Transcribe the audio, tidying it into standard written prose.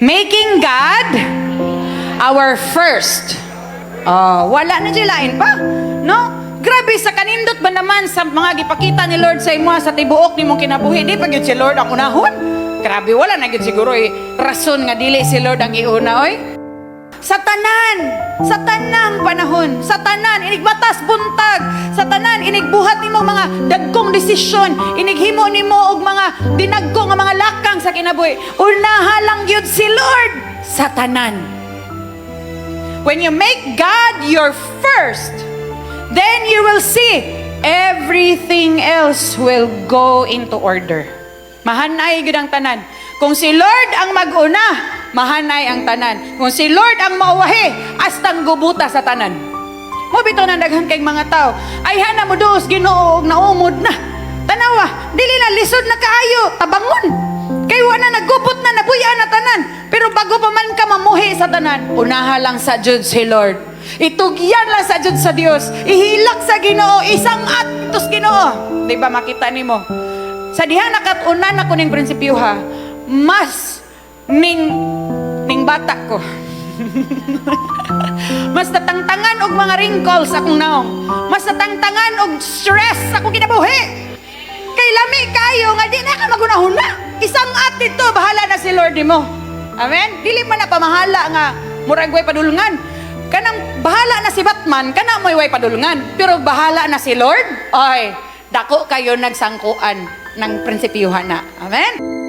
Making God our first. Wala na lain pa, no? Grabe sa kanindot ba naman sa mga gipakita ni Lord sa imo sa tibuok nimong kinabuhi, di pa gyud si Lord ang unahon? Grabe, wala na gyud siguro rason nga dili si Lord ang iuna, oy. Sa tanang panahon, sa tanan inig batas buntag, sa tanan inig buhat nimo mga dagkong desisyon, inighimo nimo og mga dinagko nga mga lakang sa kinabuhi. Unaha lang gyud si Lord sa tanan. When you make God your first, then you will see everything else will go into order. Mahanay gyud ang tanan. Kung si Lord ang mag-una, mahanay ang tanan. Kung si Lord ang mauwahi, astang gubuta sa tanan. Mo bitaw na daghan kay mga tao, ay hana mo dos Ginoo og naumod na. Tanawa, dili na lisod na kaayo, tabangon. Kay wala nagubot na nabuya na tanan. Pero bago pa man ka mamuhi sa tanan, unaha lang sa Jud si Lord. Itugyan lang sa Jud sa Dios. Ihilak sa Ginoo, isangat itos Ginoo. Di ba makita nimo? Sa diha nakatuna na ko ning prinsipyo ha. Mas ning bata ko. Mas natangtangan og mga wrinkles akong naong. Mas natangtangan og stress akong kinabuhi. Kay lami kayo nga di na ka magunahuna. Isang dito, bahala na si Lord nimo. Amen? Dili man na pamahala nga murag way padulungan. Kanang bahala na si Batman, kana mo'y way padulungan. Pero bahala na si Lord, ay dako kayo nagsangkuan ng prinsipyuhan na. Amen?